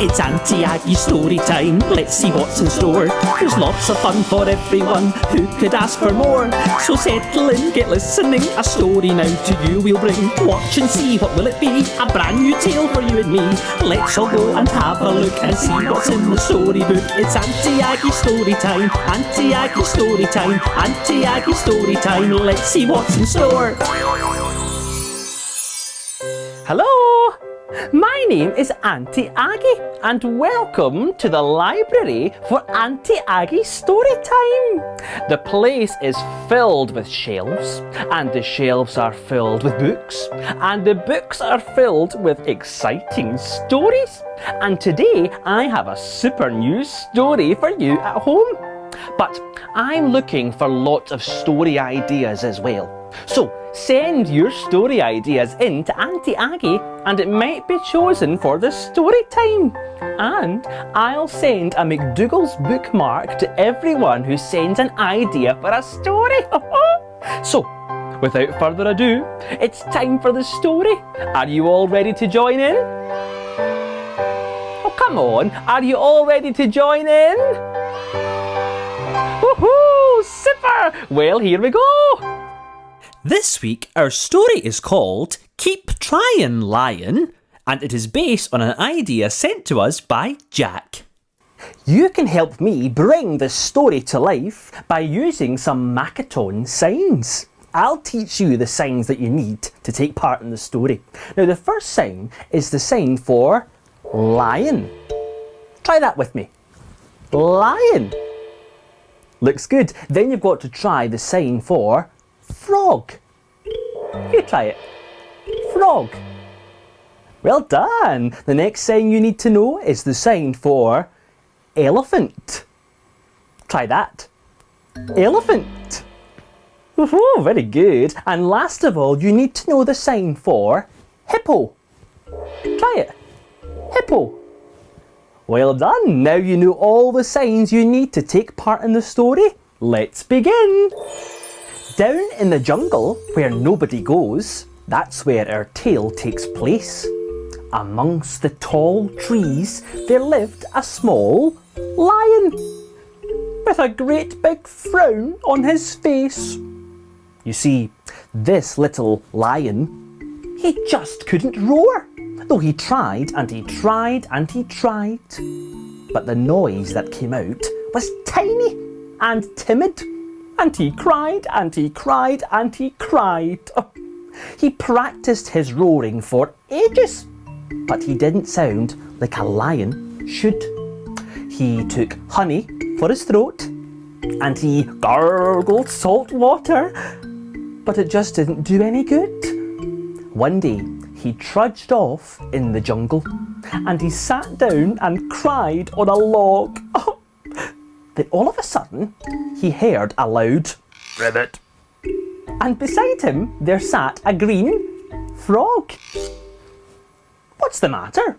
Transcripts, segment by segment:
It's Auntie Aggie's story time. Let's see what's in store. There's lots of fun for everyone. Who could ask for more? So settle in, get listening. A story now to you we'll bring. Watch and see, what will it be? A brand new tale for you and me. Let's all go and have a look and see what's in the storybook. It's Auntie Aggie's story time. Auntie Aggie's story time. Auntie Aggie's story time. Let's see what's in store. Hello, my name is Auntie Aggie and welcome to the library for Auntie Aggie's story time. The place is filled with shelves and the shelves are filled with books and the books are filled with exciting stories. And today I have a super new story for you at home. But I'm looking for lots of story ideas as well. So send your story ideas in to Auntie Aggie and it might be chosen for the story time. And I'll send a McDougalls bookmark to everyone who sends an idea for a story. So, without further ado, it's time for the story. Are you all ready to join in? Oh, come on. Are you all ready to join in? Woohoo! Super! Well, here we go. This week, our story is called Keep Tryin, Lion, and it is based on an idea sent to us by Jack. You can help me bring this story to life by using some Makaton signs. I'll teach you the signs that you need to take part in the story. Now, the first sign is the sign for lion. Try that with me. Lion. Looks good. Then you've got to try the sign for frog. You try it. Frog. Well done. The next sign you need to know is the sign for elephant. Try that. Elephant. Woohoo, very good. And last of all, you need to know the sign for hippo. Try it. Hippo. Well done. Now you know all the signs you need to take part in the story. Let's begin. Down in the jungle, where nobody goes, that's where our tale takes place. Amongst the tall trees, there lived a small lion, with a great big frown on his face. You see, this little lion, he just couldn't roar, though he tried and he tried and he tried. But the noise that came out was tiny and timid. And he cried, and he cried, and he cried. He practiced his roaring for ages, but he didn't sound like a lion should. He took honey for his throat, and he gargled salt water, but it just didn't do any good. One day, he trudged off in the jungle, and he sat down and cried on a log. Then all of a sudden, he heard a loud ribbit. And beside him, there sat a green frog. What's the matter?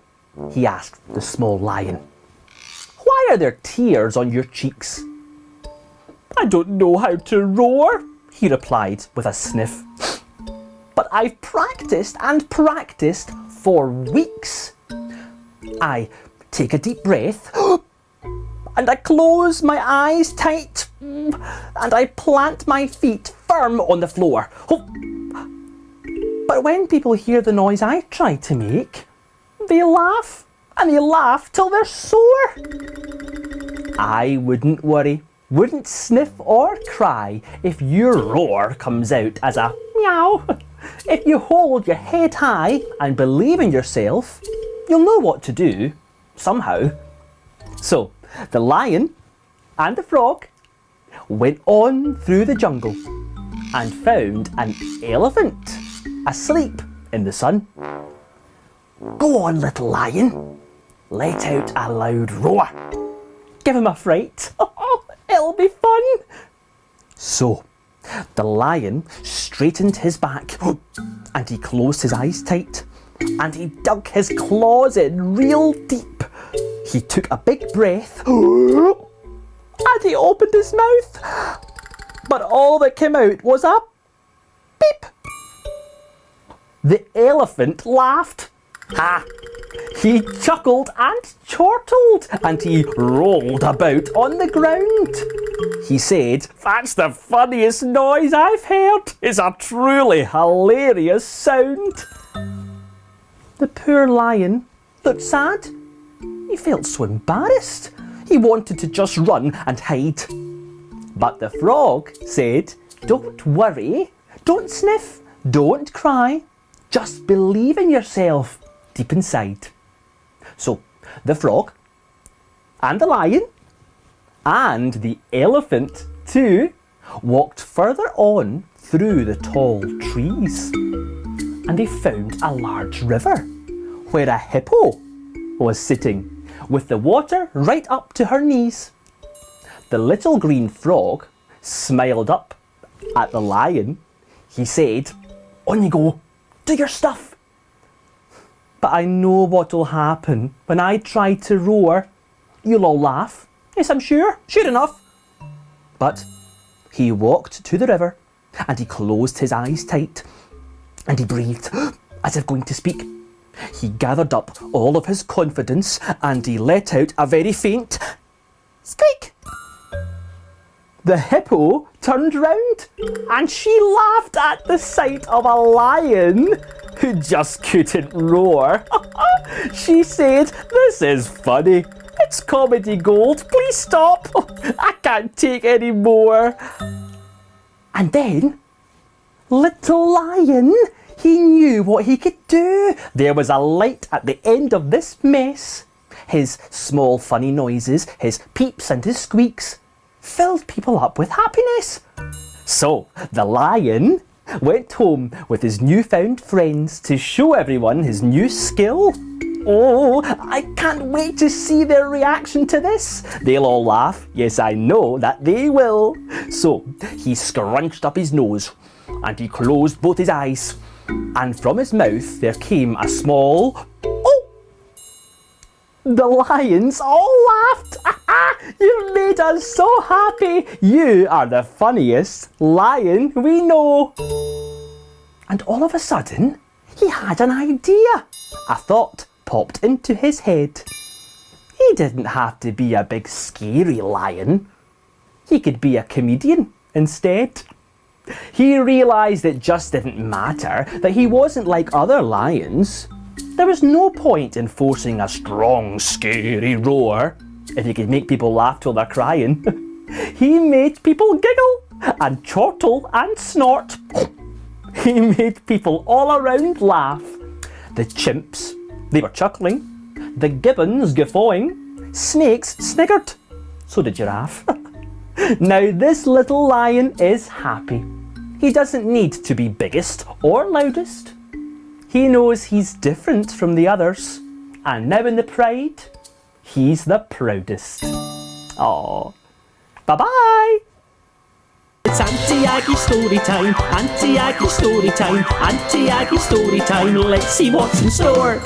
He asked the small lion. Why are there tears on your cheeks? I don't know how to roar, he replied with a sniff. But I've practiced and practiced for weeks. I take a deep breath. And I close my eyes tight, and I plant my feet firm on the floor. But when people hear the noise I try to make, they laugh, and they laugh till they're sore. I wouldn't worry, wouldn't sniff or cry if your roar comes out as a meow. If you hold your head high and believe in yourself, you'll know what to do, somehow. So, the lion and the frog went on through the jungle and found an elephant asleep in the sun. Go on, little lion. Let out a loud roar. Give him a fright. It'll be fun. So, the lion straightened his back and he closed his eyes tight and he dug his claws in real deep. He took a big breath and he opened his mouth. But all that came out was a beep. The elephant laughed. Ha! He chuckled and chortled, and he rolled about on the ground. He said, "That's the funniest noise I've heard. It's a truly hilarious sound." The poor lion looked sad. He felt so embarrassed. He wanted to just run and hide. But the frog said, "Don't worry, don't sniff, don't cry. Just believe in yourself deep inside." So the frog and the lion and the elephant too walked further on through the tall trees, and they found a large river where a hippo was sitting with the water right up to her knees. The little green frog smiled up at the lion. He said, "On you go, do your stuff." "But I know what'll happen when I try to roar. You'll all laugh." "Yes, I'm sure. Sure enough." But he walked to the river and he closed his eyes tight and he breathed as if going to speak. He gathered up all of his confidence and he let out a very faint squeak. The hippo turned round and she laughed at the sight of a lion who just couldn't roar. She said, "This is funny. It's comedy gold. Please stop. I can't take any more." And then, little lion, he knew what he could do. There was a light at the end of this mess. His small funny noises, his peeps and his squeaks filled people up with happiness. So the lion went home with his newfound friends to show everyone his new skill. Oh, I can't wait to see their reaction to this. They'll all laugh. Yes, I know that they will. So he scrunched up his nose and he closed both his eyes. And from his mouth there came a small "oh!" The lions all laughed. "You've made us so happy. You are the funniest lion we know." And all of a sudden, he had an idea. A thought popped into his head. He didn't have to be a big scary lion. He could be a comedian instead. He realised it just didn't matter that he wasn't like other lions. There was no point in forcing a strong, scary roar if he could make people laugh till they're crying. He made people giggle and chortle and snort. He made people all around laugh. The chimps, they were chuckling. The gibbons guffawing. Snakes sniggered. So did giraffe. Now this little lion is happy. He doesn't need to be biggest or loudest. He knows he's different from the others. And now in the pride, he's the proudest. Aww. Bye-bye. It's Auntie Aggie story time. Auntie Aggie story time. Auntie Aggie story time. Let's see what's in store.